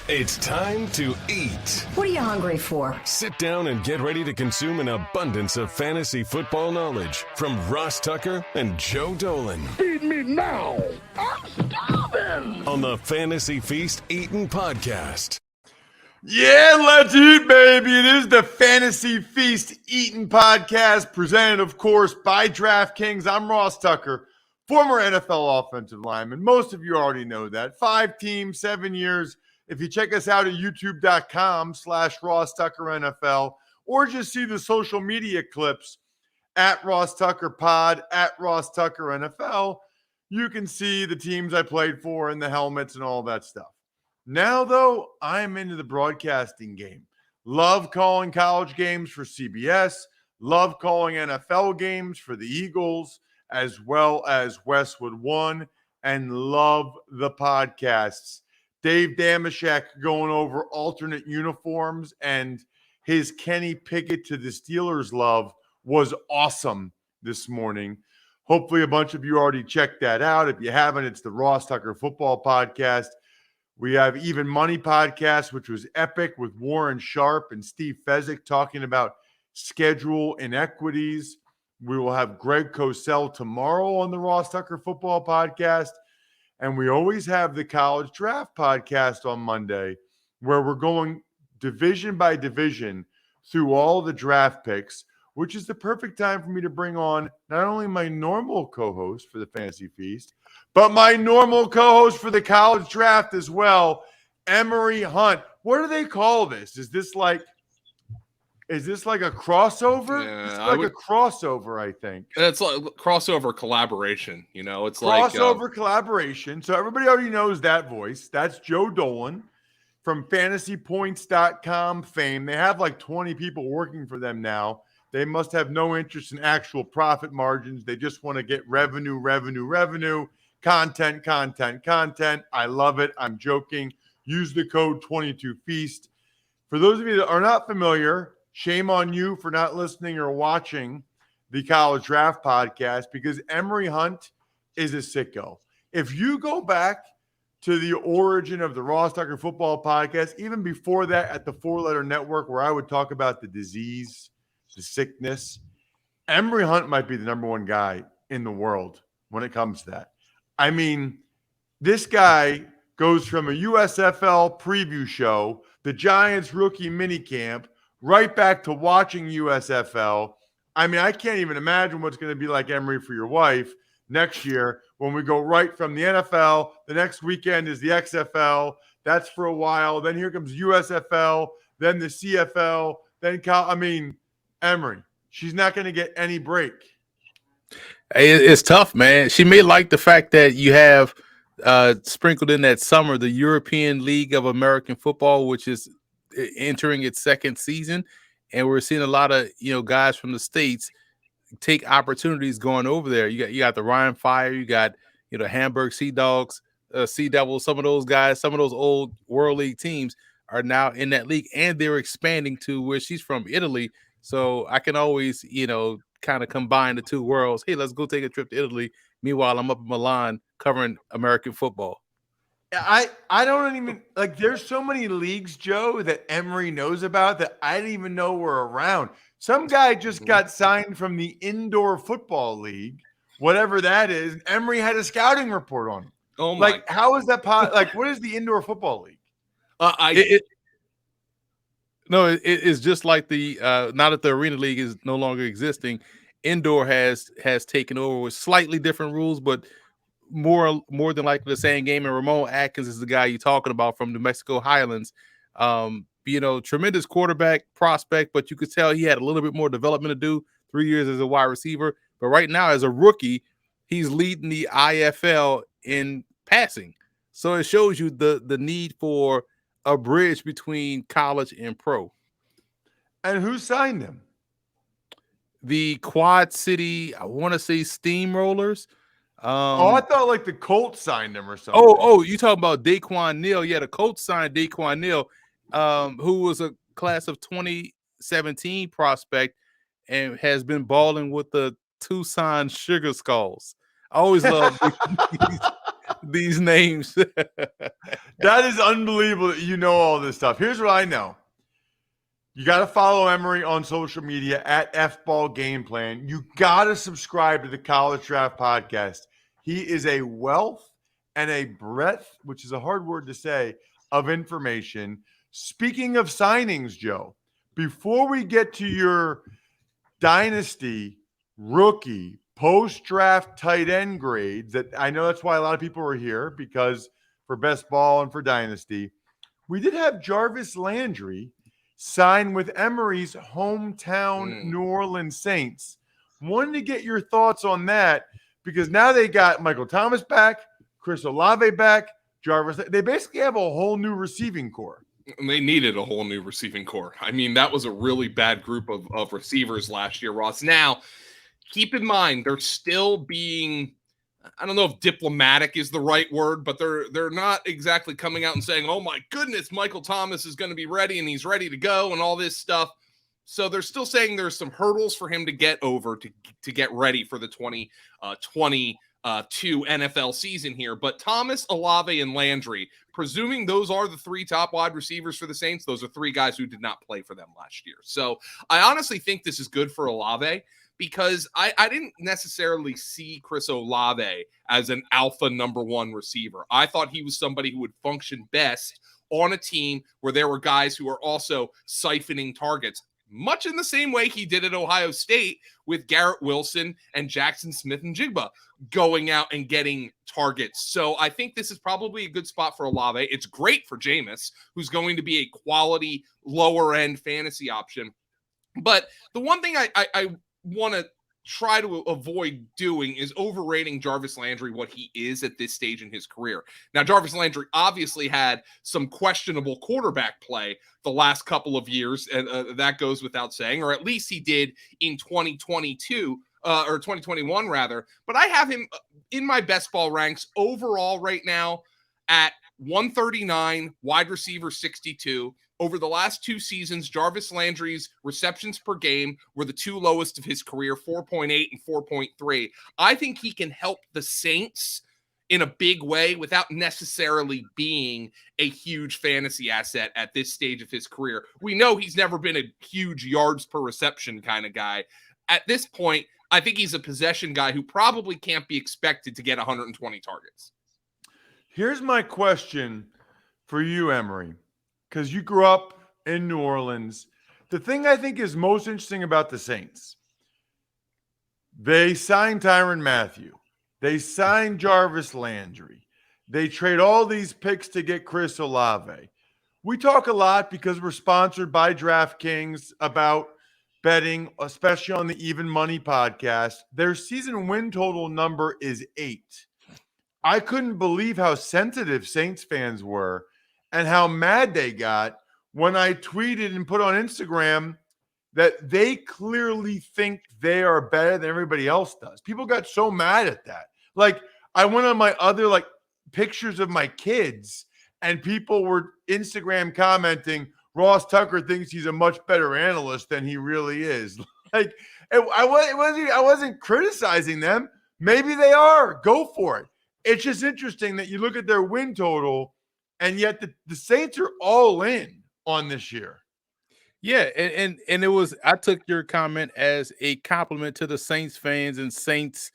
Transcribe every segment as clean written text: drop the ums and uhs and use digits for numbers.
It's time to eat. What are you hungry for? Sit down and get ready to consume an abundance of fantasy football knowledge from Ross Tucker and Joe Dolan. Feed me now. I'm starving. On the Fantasy Feast Eatin' Podcast. Yeah, let's eat, baby. It is the Fantasy Feast Eatin' Podcast, presented, of course, by DraftKings. I'm Ross Tucker, former NFL offensive lineman. Most of you already know that. 5 teams, 7 years. If you check us out at youtube.com/Ross Tucker NFL, or just see the social media clips at Ross Tucker Pod, at Ross Tucker NFL, you can see the teams I played for and the helmets and all that stuff. Now, though, I'm into the broadcasting game. Love calling college games for CBS, love calling NFL games for the Eagles, as well as Westwood One, and love the podcasts. Dave Damashek going over alternate uniforms and his Kenny Pickett to the Steelers love was awesome this morning. Hopefully a bunch of you already checked that out. If you haven't, it's the Ross Tucker Football Podcast. We have Even Money Podcast, which was epic with Warren Sharp and Steve Fezzik talking about schedule inequities. We will have Greg Cosell tomorrow on the Ross Tucker Football Podcast. And we always have the College Draft Podcast on Monday, where we're going division by division through all the draft picks, which is the perfect time for me to bring on not only my normal co-host for the Fantasy Feast, but my normal co-host for the College Draft as well, Emory Hunt. What do they call this? Is this like a crossover? Yeah, it's like a crossover, I think. It's like crossover collaboration, you know. It's crossover collaboration. So everybody already knows that voice. That's Joe Dolan from fantasypoints.com fame. They have like 20 people working for them now. They must have no interest in actual profit margins. They just want to get revenue, content. I love it. I'm joking. Use the code 22FEAST. For those of you that are not familiar, shame on you for not listening or watching the College Draft Podcast, because Emory Hunt is a sicko. If you go back to the origin of the Ross Tucker Football Podcast, even before that at the 4-Letter Network, where I would talk about the disease, the sickness, Emory Hunt might be the number one guy in the world when it comes to that. I mean, this guy goes from a USFL preview show, the Giants rookie minicamp, right back to watching USFL. I mean, I can't even imagine what's going to be like, Emory, for your wife next year when we go right from the NFL. The next weekend is the XFL. That's for a while. Then here comes USFL, then the CFL, then Emory, she's not going to get any break. It's tough, man. She may like the fact that you have sprinkled in that summer the European League of American Football, which is entering its second season, and we're seeing a lot of guys from the States take opportunities going over there. You got the Ryan Fire, you got Hamburg Sea Dogs, Sea Devils. Some of those guys, some of those old World League teams are now in that league, and they're expanding to where she's from, Italy. So I can always, kind of combine the two worlds. Hey, let's go take a trip to Italy. Meanwhile, I'm up in Milan covering American football. I don't even there's so many leagues, Joe, that Emory knows about that I didn't even know were around. Some guy just got signed from the Indoor Football League, whatever that is. And Emory had a scouting report on him. Oh my! How is that what is the Indoor Football League? It's just like the now that the Arena League is no longer existing, Indoor has taken over with slightly different rules, but more than likely the same game. And Ramon Atkins is the guy you're talking about from New Mexico Highlands. Tremendous quarterback prospect, but you could tell he had a little bit more development to do. 3 years as a wide receiver, but right now as a rookie, he's leading the IFL in passing. So it shows you the need for a bridge between college and pro. And who signed him? The Quad City, I want to say Steamrollers. I thought the Colts signed him or something. You talking about Daquan Neal? Yeah, the Colts signed Daquan Neal, who was a class of 2017 prospect and has been balling with the Tucson Sugar Skulls. I always love these names. That is unbelievable that you know all this stuff. Here's what I know. You got to follow Emory on social media at FBall Game Plan. You got to subscribe to the College Draft Podcast. He is a wealth and a breadth, which is a hard word to say, of information. Speaking of signings, Joe, before we get to your Dynasty, rookie, post-draft tight end grades, that I know that's why a lot of people are here, because for best ball and for Dynasty, we did have Jarvis Landry sign with Emory's hometown New Orleans Saints. Wanted to get your thoughts on that, because now they got Michael Thomas back, Chris Olave back, Jarvis. They basically have a whole new receiving core. They needed a whole new receiving core. I mean, that was a really bad group of receivers last year, Ross. Now, keep in mind, they're still being, I don't know if diplomatic is the right word, but they're not exactly coming out and saying, oh my goodness, Michael Thomas is going to be ready and he's ready to go and all this stuff. So they're still saying there's some hurdles for him to get over to get ready for the 2022 NFL season here. But Thomas, Olave, and Landry, presuming those are the three top wide receivers for the Saints, those are three guys who did not play for them last year. So I honestly think this is good for Olave, because I didn't necessarily see Chris Olave as an alpha number one receiver. I thought he was somebody who would function best on a team where there were guys who are also siphoning targets, much in the same way he did at Ohio State with Garrett Wilson and Jackson Smith-Njigba going out and getting targets. So I think this is probably a good spot for Olave. It's great for Jameis, who's going to be a quality lower-end fantasy option. But the one thing I want to try to avoid doing is overrating Jarvis Landry, what he is at this stage in his career. Now, Jarvis Landry obviously had some questionable quarterback play the last couple of years, and that goes without saying, or at least he did in 2022, or 2021 rather. But I have him in my best ball ranks overall right now at 139, wide receiver 62. Over the last two seasons, Jarvis Landry's receptions per game were the two lowest of his career, 4.8 and 4.3. I think he can help the Saints in a big way without necessarily being a huge fantasy asset at this stage of his career. We know he's never been a huge yards per reception kind of guy. At this point, I think he's a possession guy who probably can't be expected to get 120 targets. Here's my question for you, Emory, because you grew up in New Orleans. The thing I think is most interesting about the Saints, they signed Tyrann Mathieu. They signed Jarvis Landry. They trade all these picks to get Chris Olave. We talk a lot, because we're sponsored by DraftKings, about betting, especially on the Even Money podcast. Their season win total number is 8. I couldn't believe how sensitive Saints fans were and how mad they got when I tweeted and put on Instagram that they clearly think they are better than everybody else does. People got so mad at that. Like, I went on my other pictures of my kids, and people were Instagram commenting, Ross Tucker thinks he's a much better analyst than he really is. I wasn't criticizing them. Maybe they are. Go for it. It's just interesting that you look at their win total, and yet the Saints are all in on this year. Yeah, and it was, I took your comment as a compliment to the Saints fans and Saints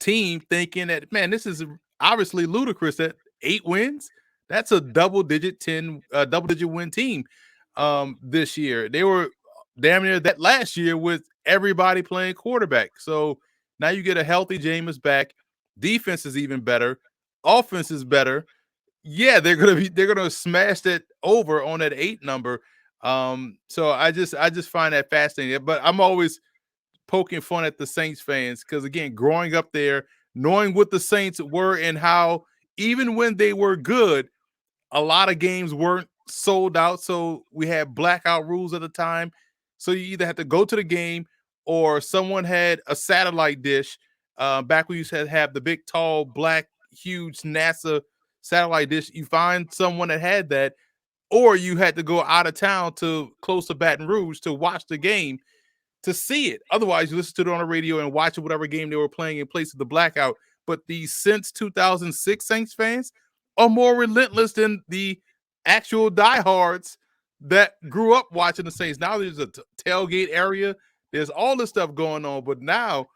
team, thinking that, man, this is obviously ludicrous that 8 wins. That's a double-digit win team this year. They were damn near that last year with everybody playing quarterback. So now you get a healthy Jameis back. Defense is even better. Offense is better. Yeah, they're gonna smash that over on that 8 number. So I just find that fascinating. But I'm always poking fun at the Saints fans, because again, growing up there, knowing what the Saints were and how even when they were good, a lot of games weren't sold out. So we had blackout rules at the time. So you either had to go to the game, or someone had a satellite dish. Back when you used to have the big, tall, black, huge NASA satellite dish, you find someone that had that, or you had to go out of town to close to Baton Rouge to watch the game to see it. Otherwise, you listen to it on the radio and watch whatever game they were playing in place of the blackout. but the since 2006 Saints fans are more relentless than the actual diehards that grew up watching the Saints. Now there's a tailgate area. There's all this stuff going on, but now,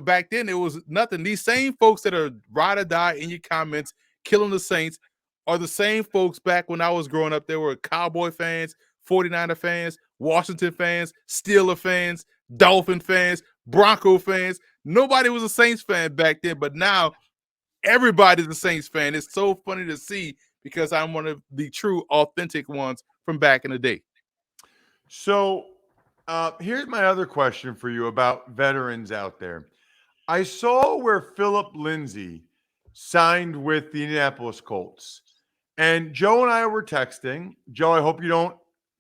back then it was nothing. These same folks that are ride or die in your comments, killing the Saints, are the same folks back when I was growing up. There were Cowboy fans, 49er fans, Washington fans, Steeler fans, Dolphin fans, Bronco fans. Nobody was a Saints fan back then, but now everybody's a Saints fan. It's so funny to see because I'm one of the true, authentic ones from back in the day. So here's my other question for you about veterans out there. I saw where Philip Lindsay signed with the Indianapolis Colts. And Joe and I were texting. Joe, I hope you don't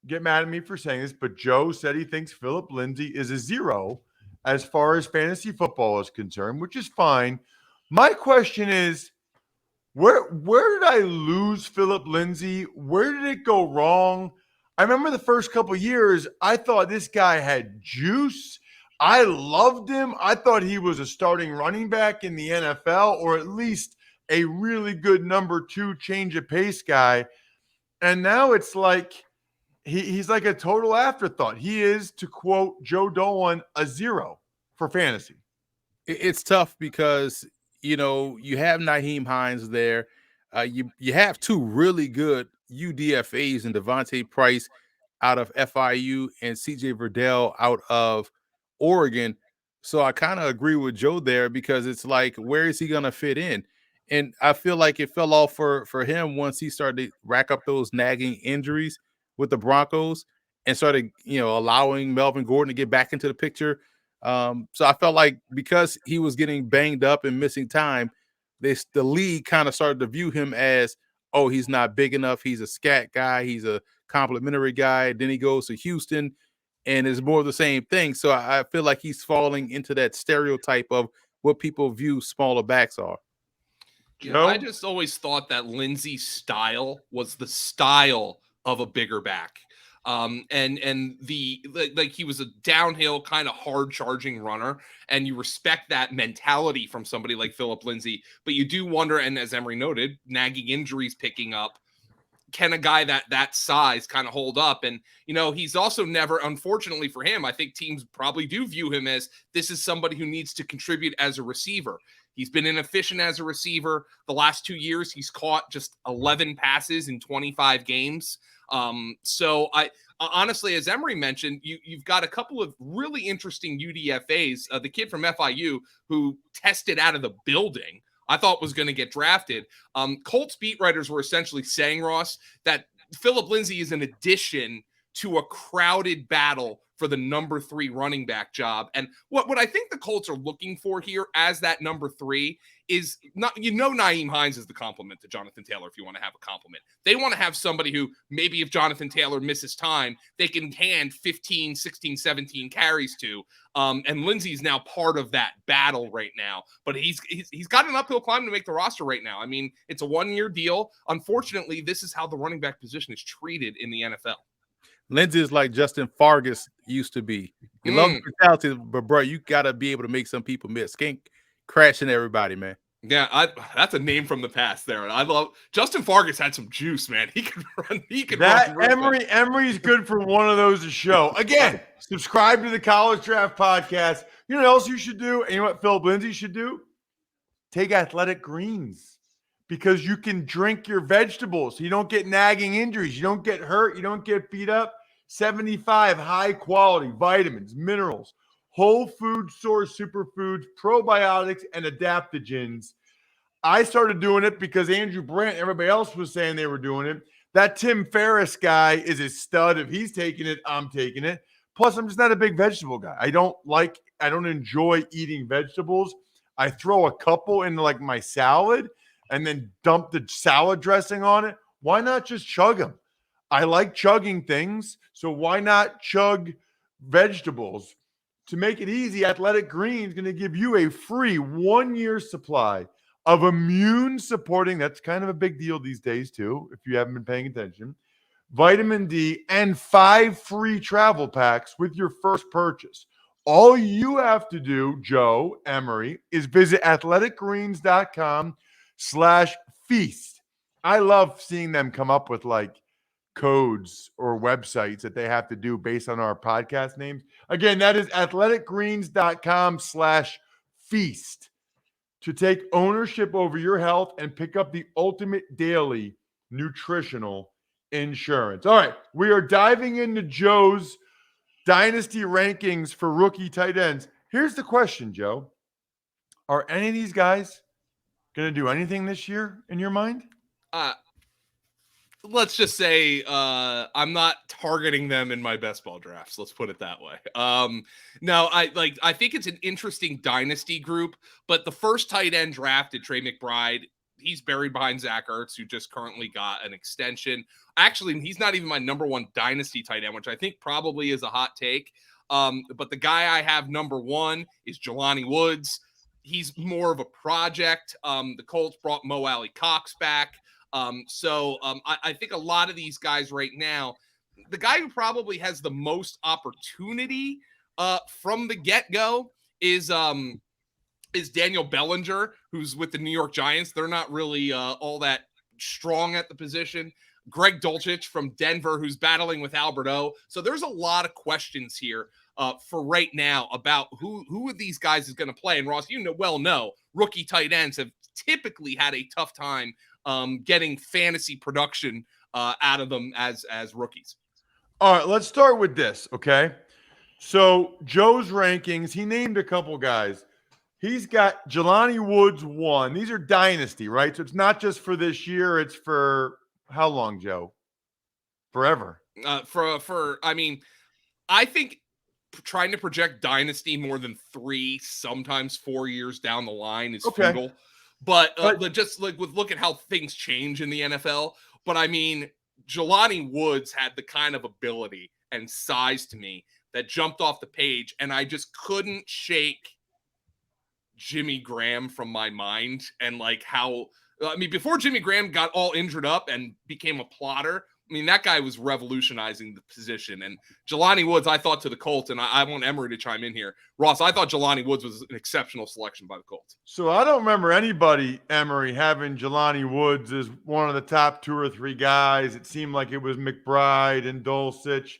get mad at me for saying this, but Joe said he thinks Philip Lindsay is a zero as far as fantasy football is concerned, which is fine. My question is, where did I lose Philip Lindsay? Where did it go wrong? I remember the first couple of years, I thought this guy had juice. I loved him. I thought he was a starting running back in the NFL, or at least a really good number 2 change of pace guy. And now it's like he's like a total afterthought. He is, to quote Joe Dolan, a zero for fantasy. It's tough because, you have Nyheim Hines there. You have 2 really good UDFAs in Devontae Price out of FIU and CJ Verdell out of Oregon. So I kind of agree with Joe there because it's like, where is he going to fit in? And I feel like it fell off for him once he started to rack up those nagging injuries with the Broncos and started, allowing Melvin Gordon to get back into the picture. So I felt like because he was getting banged up and missing time, the league kind of started to view him as, oh, he's not big enough. He's a scat guy. He's a complimentary guy. Then he goes to Houston and it's more of the same thing. So I feel like he's falling into that stereotype of what people view smaller backs are. Yeah, I just always thought that Lindsay's style was the style of a bigger back. And he was a downhill kind of hard charging runner, and you respect that mentality from somebody like Philip Lindsay, but you do wonder, and as Emory noted, nagging injuries picking up, can a guy that size kind of hold up? And, he's also never, unfortunately for him, I think teams probably do view him as this is somebody who needs to contribute as a receiver. He's been inefficient as a receiver. The last 2 years, he's caught just 11 passes in 25 games. So I honestly, as Emory mentioned, you've got a couple of really interesting UDFAs. The kid from FIU who tested out of the building, I thought was going to get drafted. Colts beat writers were essentially saying, Ross, that Philip Lindsay is an addition to a crowded battle for the number 3 running back job. And what I think the Colts are looking for here as that number 3 is not, Nyheim Hines is the complement to Jonathan Taylor if you want to have a compliment. They want to have somebody who maybe if Jonathan Taylor misses time, they can hand 15, 16, 17 carries to. And Lindsay's now part of that battle right now. But he's got an uphill climb to make the roster right now. I mean, it's a 1-year deal. Unfortunately, this is how the running back position is treated in the NFL. Lindsay is like Justin Fargas used to be. You love the brutality, but bro, you gotta be able to make some people miss. Can't crashing everybody, man. Yeah, that's a name from the past there. I love Justin Fargas had some juice, man. He could run. Run Emory's good for one of those to show. Again, subscribe to the College Draft Podcast. You know what else you should do? And you know what Philip Lindsay should do? Take Athletic Greens. Because you can drink your vegetables. You don't get nagging injuries. You don't get hurt. You don't get beat up. 75 high quality vitamins, minerals, whole food source superfoods, probiotics, and adaptogens. I started doing it because Andrew Brandt, everybody else was saying they were doing it. That Tim Ferriss guy is a stud. If he's taking it, I'm taking it. Plus, I'm just not a big vegetable guy. I don't enjoy eating vegetables. I throw a couple into like my salad and then dump the salad dressing on it. Why not just chug them? I like chugging things, so why not chug vegetables? To make it easy, Athletic Greens is going to give you a free 1-year supply of immune-supporting, that's kind of a big deal these days too, if you haven't been paying attention, vitamin D, and 5 free travel packs with your first purchase. All you have to do, Joe, Emory, is visit athleticgreens.com/feast. I love seeing them come up with like codes or websites that they have to do based on our podcast names. Again, that is athleticgreens.com/feast to take ownership over your health and pick up the ultimate daily nutritional insurance. All right, we are diving into Joe's Dynasty rankings for rookie tight ends. Here's the question, Joe. Are any of these guys going to do anything this year in your mind? Let's just say I'm not targeting them in my best ball drafts. Let's put it that way. No, I think it's an interesting dynasty group, but the first tight end drafted, Trey McBride, he's buried behind Zach Ertz, who just currently got an extension. Actually, he's not even my number one dynasty tight end, which I think probably is a hot take. But the guy I have number one is Jelani Woods. He's more of a project. The Colts brought Mo Alley Cox back. I think a lot of these guys right now, the guy who probably has the most opportunity from the get-go is Daniel Bellinger, who's with the New York Giants. They're not really all that strong at the position. Greg Dulcich from Denver, who's battling with Albert O. So there's a lot of questions here for right now about who of these guys is going to play. And Ross, you know, rookie tight ends have typically had a tough time getting fantasy production out of them as rookies. All right, let's start with this, okay? So Joe's rankings, he named a couple guys. He's got Jelani Woods 1. These are dynasty, right? So it's not just for this year. It's for how long, Joe? Forever. I think trying to project dynasty more than 3, sometimes 4 years down the line is futile. But just like look at how things change in the NFL. But I mean, Jelani Woods had the kind of ability and size to me that jumped off the page, and I just couldn't shake Jimmy Graham from my mind. And like before Jimmy Graham got all injured up and became a plotter, I mean, that guy was revolutionizing the position. And Jelani Woods, I thought, to the Colts, and I want Emory to chime in here. Ross, I thought Jelani Woods was an exceptional selection by the Colts. So I don't remember anybody, Emory, having Jelani Woods as one of the top 2 or 3 guys. It seemed like it was McBride and Dulcich.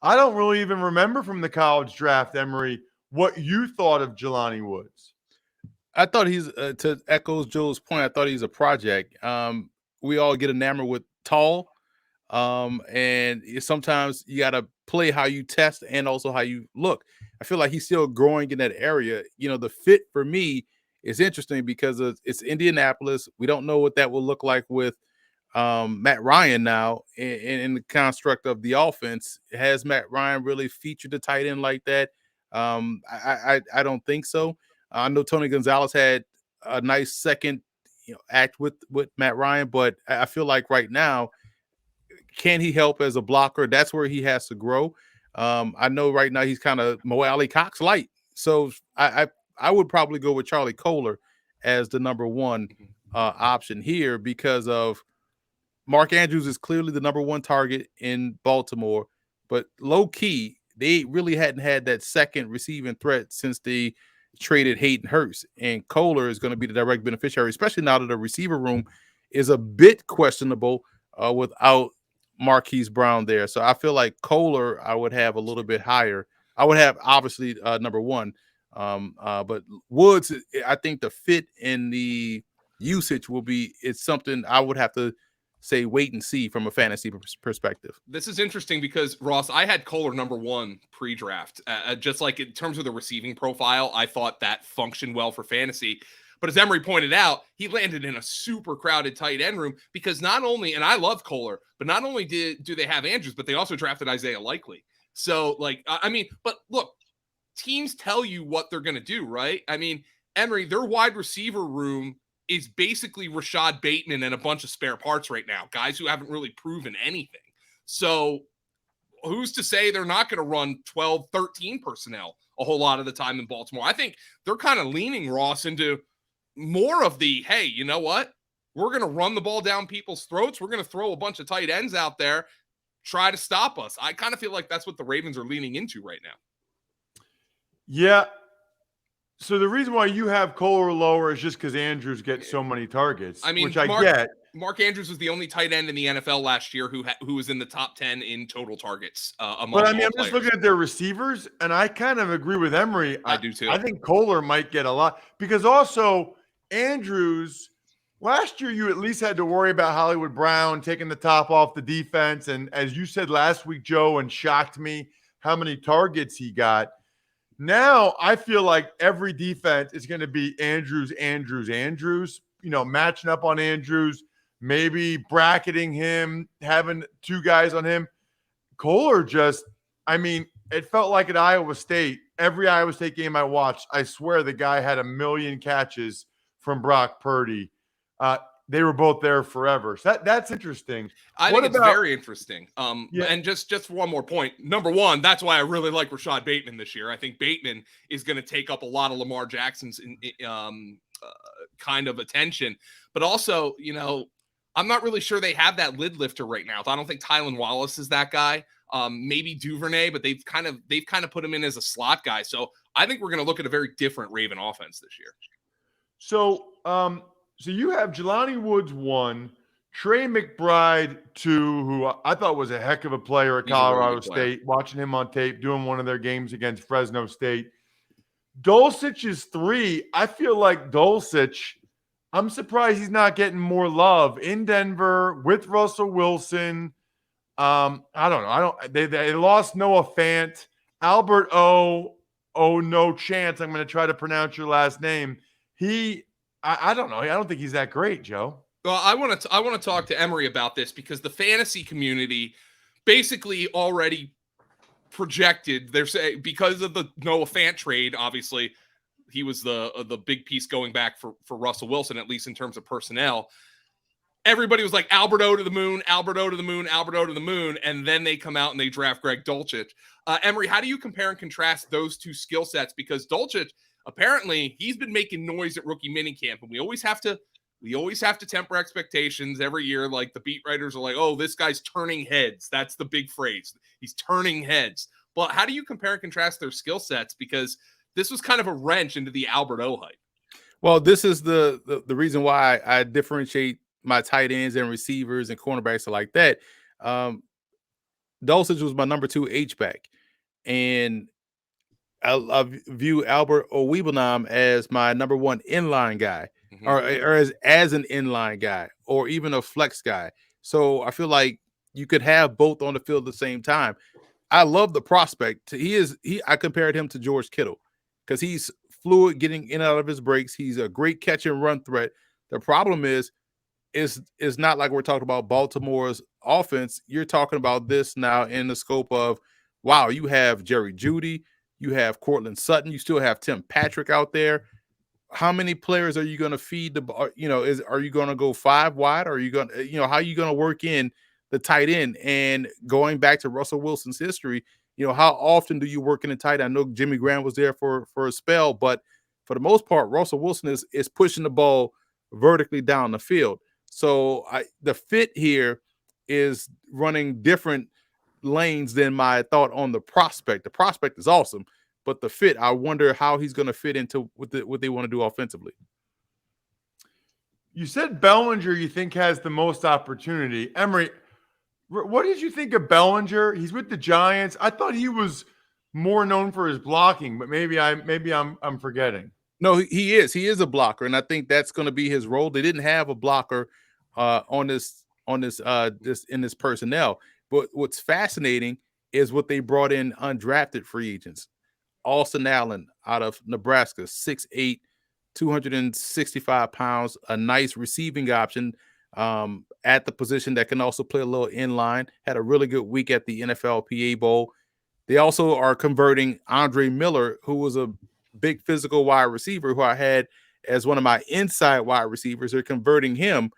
I don't really even remember from the college draft, Emory, what you thought of Jelani Woods. I thought he's, to echo Joe's point, I thought he's a project. We all get enamored with tall. And sometimes you got to play how you test and also how you look. I feel like he's still growing in that area. You know, the fit for me is interesting because it's Indianapolis. We don't know what that will look like with Matt Ryan now in the construct of the offense. Has Matt Ryan really featured the tight end like that? I don't think so. I know Tony Gonzalez had a nice second act with Matt Ryan, but I feel like right now, can he help as a blocker? That's where he has to grow. I know right now he's kind of Mo Alley Cox light. So I would probably go with Charlie Kolar as the number one option here because of Mark Andrews is clearly the number one target in Baltimore. But low key, they really hadn't had that second receiving threat since they traded Hayden Hurst. And Kolar is going to be the direct beneficiary, especially now that the receiver room is a bit questionable without Marquise Brown there. So I feel like Kolar I would have a little bit higher. I would have obviously number one. But Woods, I think the fit and the usage it's something I would have to say wait and see from a fantasy perspective. This is interesting because, Ross, I had Kolar number one pre-draft. Just like in terms of the receiving profile, I thought that functioned well for fantasy. But as Emory pointed out, he landed in a super crowded tight end room because not only, and I love Kolar, but not only do they have Andrews, but they also drafted Isaiah Likely. So, but look, teams tell you what they're going to do, right? I mean, Emory, their wide receiver room is basically Rashad Bateman and a bunch of spare parts right now, guys who haven't really proven anything. So who's to say they're not going to run 12, 13 personnel a whole lot of the time in Baltimore? I think they're kind of leaning, Ross, into more of the, hey, you know what? We're going to run the ball down people's throats. We're going to throw a bunch of tight ends out there, try to stop us. I kind of feel like that's what the Ravens are leaning into right now. Yeah. So the reason why you have Kolar lower is just because Andrews gets so many targets, I mean, which I get. Mark Andrews was the only tight end in the NFL last year who was in the top 10 in total targets among But I all mean, I'm players. just looking at their receivers, and I kind of agree with Emory. I do too. I think Kolar might get a lot because also Andrews, last year you at least had to worry about Hollywood Brown taking the top off the defense. And as you said last week, Joe, and shocked me how many targets he got. Now I feel like every defense is going to be Andrews, matching up on Andrews, maybe bracketing him, having two guys on him. Kolar it felt like at Iowa State, every Iowa State game I watched, I swear the guy had 1 million catches from Brock Purdy. They were both there forever. So that's interesting. I think it's very interesting. And just one more point. Number one, that's why I really like Rashad Bateman this year. I think Bateman is going to take up a lot of Lamar Jackson's kind of attention. But also, I'm not really sure they have that lid lifter right now. I don't think Tylan Wallace is that guy. Maybe Duvernay, but they've kind of put him in as a slot guy. So I think we're going to look at a very different Raven offense this year. So you have Jelani Woods 1, Trey McBride 2, who I thought was a heck of a player at Colorado State, watching him on tape, doing one of their games against Fresno State. Dulcich is 3. I feel like Dulcich, I'm surprised he's not getting more love in Denver with Russell Wilson. I don't know. They lost Noah Fant. Albert no chance. I'm going to try to pronounce your last name. I don't know. I don't think he's that great, Joe. Well, I want to talk to Emory about this because the fantasy community basically already projected. They're saying because of the Noah Fant trade, obviously he was the big piece going back for Russell Wilson, at least in terms of personnel. Everybody was like Albert O to the moon, Albert O to the moon, Albert O to the moon, and then they come out and they draft Greg Dulcich. Emory, how do you compare and contrast those two skill sets? Because Dulcich, apparently, he's been making noise at rookie minicamp, and we always have to temper expectations every year. Like the beat writers are like, "Oh, this guy's turning heads." That's the big phrase. He's turning heads. But how do you compare and contrast their skill sets? Because this was kind of a wrench into the Albert O hype. Well, this is the reason why I differentiate my tight ends and receivers and cornerbacks like that. Dulcich was my number 2 H-back, and I view Albert Oweebenam as my number 1 inline guy, or as an inline guy, or even a flex guy. So I feel like you could have both on the field at the same time. I love the prospect. I compared him to George Kittle because he's fluid, getting in and out of his breaks. He's a great catch and run threat. The problem is not like we're talking about Baltimore's offense. You're talking about this now in the scope of, wow, you have Jerry Jeudy, you have Cortland Sutton, you still have Tim Patrick out there. How many players are you going to feed are you going to go 5 wide? Or are you going to, how are you going to work in the tight end? And going back to Russell Wilson's history, how often do you work in the tight end? I know Jimmy Graham was there for a spell, but for the most part, Russell Wilson is pushing the ball vertically down the field. So the fit here is running different lanes than my thought on the prospect. The prospect is awesome, but the fit, I wonder how he's going to fit into what they want to do offensively. You said Bellinger you think has the most opportunity. Emory, what did you think of Bellinger? He's with the Giants. I thought he was more known for his blocking, but maybe I'm forgetting. No, he is. He is a blocker, and I think that's going to be his role. They didn't have a blocker in this personnel. But what's fascinating is what they brought in undrafted free agents. Austin Allen out of Nebraska, 6'8", 265 pounds, a nice receiving option at the position that can also play a little inline. Had a really good week at the NFLPA Bowl. They also are converting Andre Miller, who was a big physical wide receiver who I had as one of my inside wide receivers. They're converting him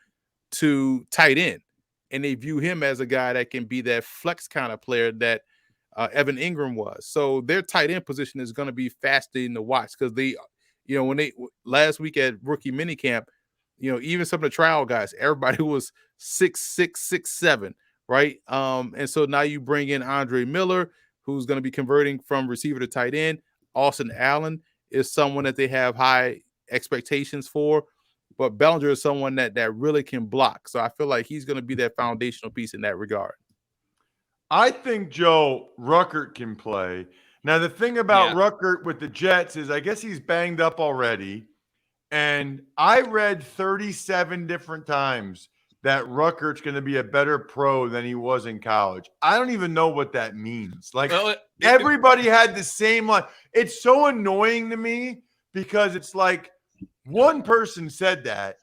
to tight end, and they view him as a guy that can be that flex kind of player that Evan Ingram was. So their tight end position is going to be fascinating to watch because they, when they last week at rookie minicamp, even some of the trial guys, everybody was 6'6", 6'7", right? And so now you bring in Andre Miller, who's going to be converting from receiver to tight end. Austin Allen is someone that they have high expectations for, but Bellinger is someone that really can block. So I feel like he's going to be that foundational piece in that regard. I think, Joe, Ruckert can play. Now, the thing about Ruckert with the Jets is I guess he's banged up already. And I read 37 different times that Ruckert's going to be a better pro than he was in college. I don't even know what that means. Like, everybody had the same line. It's so annoying to me because it's like one person said that,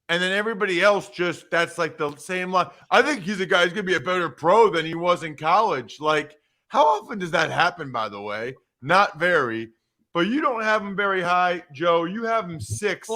and then everybody else just, that's like the same line. I think he's a guy who's going to be a better pro than he was in college. Like, how often does that happen, by the way? Not very. But you don't have him very high, Joe. You have him 6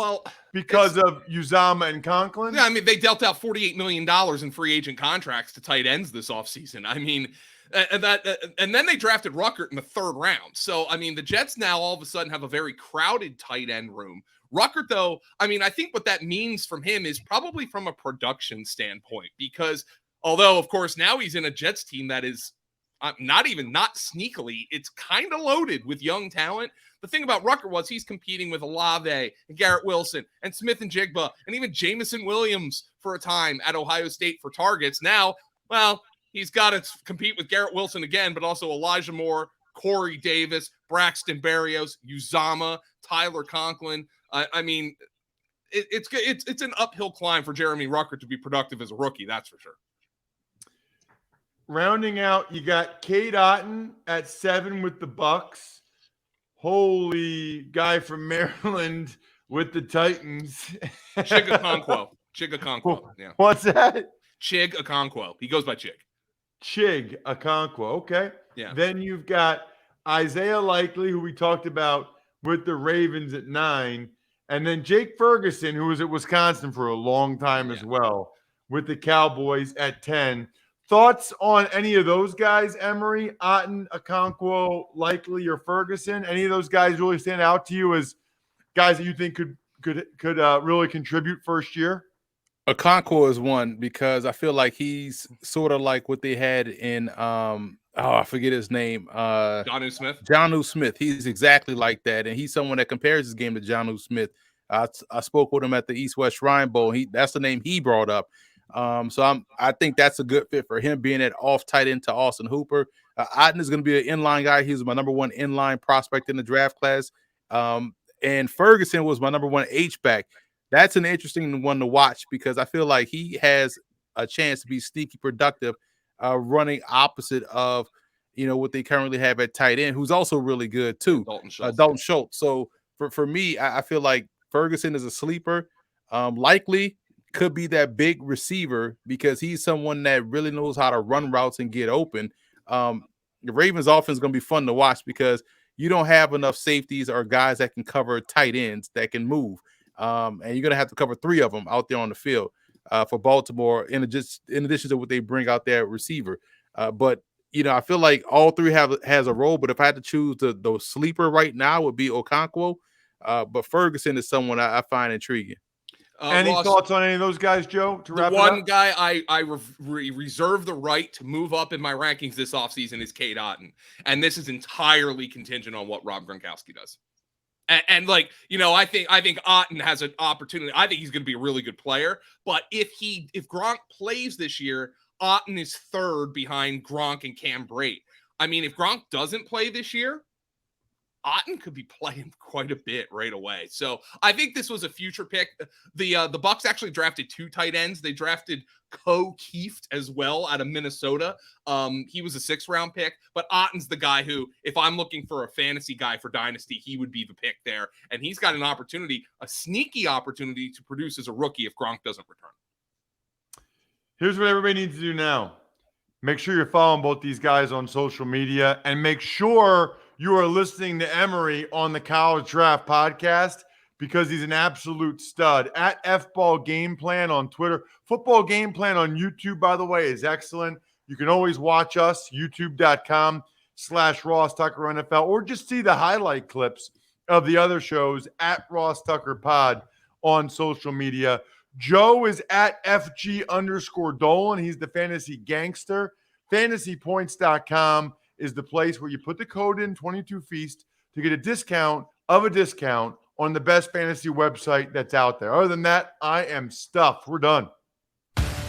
because of Uzomah and Conklin. Yeah, I mean, they dealt out $48 million in free agent contracts to tight ends this offseason. I mean, and then they drafted Ruckert in the 3rd round. So, I mean, the Jets now all of a sudden have a very crowded tight end room. Ruckert, though, I mean, I think what that means from him is probably from a production standpoint, because although, of course, now he's in a Jets team that is not sneakily, it's kind of loaded with young talent. The thing about Ruckert was he's competing with Olave and Garrett Wilson and Smith and Jigba and even Jamison Williams for a time at Ohio State for targets. Now, well, he's got to compete with Garrett Wilson again, but also Elijah Moore, Corey Davis, Braxton Berrios, Uzomah, Tyler Conklin. I mean, it's an uphill climb for Jeremy Ruckert to be productive as a rookie, that's for sure. Rounding out, you got Cade Otton at 7 with the Bucs. Holy guy from Maryland with the Titans. Okonkwo. Yeah. What's that? Okonkwo. He goes by Okonkwo. Okay. Yeah. Then you've got Isaiah Likely, who we talked about with the Ravens at 9. And then Jake Ferguson, who was at Wisconsin for a long time as well, with the Cowboys at 10. Thoughts on any of those guys, Emory, Otton, Okonkwo, Likely, or Ferguson? Any of those guys really stand out to you as guys that you think could really contribute first year? Okonkwo is one because I feel like he's sort of like what they had in I forget his name. Jonnu Smith. He's exactly like that, and he's someone that compares his game to Jonnu Smith. I spoke with him at the East-West Shrine Bowl. That's the name he brought up. So I think that's a good fit for him being at off tight end to Austin Hooper. Otton is going to be an inline guy. He was my number 1 inline prospect in the draft class. And Ferguson was my number 1 H-back. That's an interesting one to watch because I feel like he has a chance to be sneaky productive, running opposite of, what they currently have at tight end, who's also really good too. Dalton Schultz. So for me, I feel like Ferguson is a sleeper. Likely could be that big receiver because he's someone that really knows how to run routes and get open. The Ravens offense is going to be fun to watch because you don't have enough safeties or guys that can cover tight ends that can move. And you're going to have to cover 3 of them out there on the field for Baltimore in addition to what they bring out there at receiver. But I feel like all 3 has a role, but if I had to choose the sleeper right now would be Okonkwo. But Ferguson is someone I find intriguing. Any Ross, thoughts on any of those guys, Joe? To wrap the one guy I reserve the right to move up in my rankings this offseason is Cade Otton. And this is entirely contingent on what Rob Gronkowski does. And I think Otton has an opportunity. I think he's going to be a really good player. But if Gronk plays this year, Otton is 3rd behind Gronk and Cam Brate. I mean, if Gronk doesn't play this year, Otton could be playing quite a bit right away. So I think this was a future pick. The Bucs actually drafted 2 tight ends. They drafted Kieft as well out of Minnesota. He was a 6th round pick, but Otton's the guy who, if I'm looking for a fantasy guy for Dynasty, he would be the pick there. And he's got a sneaky opportunity to produce as a rookie if Gronk doesn't return. Here's what everybody needs to do now. Make sure you're following both these guys on social media and make sure you are listening to Emory on the College Draft Podcast because he's an absolute stud. At FBall Game Plan on Twitter. Football Game Plan on YouTube, by the way, is excellent. You can always watch us, youtube.com/Ross Tucker NFL, or just see the highlight clips of the other shows at Ross Tucker Pod on social media. Joe is at FG_Dolan. He's the fantasy gangster. FantasyPoints.com is the place where you put the code in 22Feast to get a discount of a discount on the best fantasy website that's out there. Other than that, I am stuffed. We're done.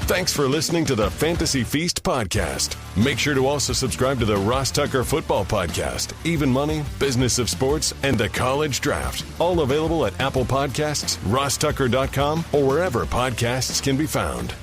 Thanks for listening to the Fantasy Feast podcast. Make sure to also subscribe to the Ross Tucker Football Podcast, Even Money, Business of Sports, and the College Draft. All available at Apple Podcasts, rosstucker.com, or wherever podcasts can be found.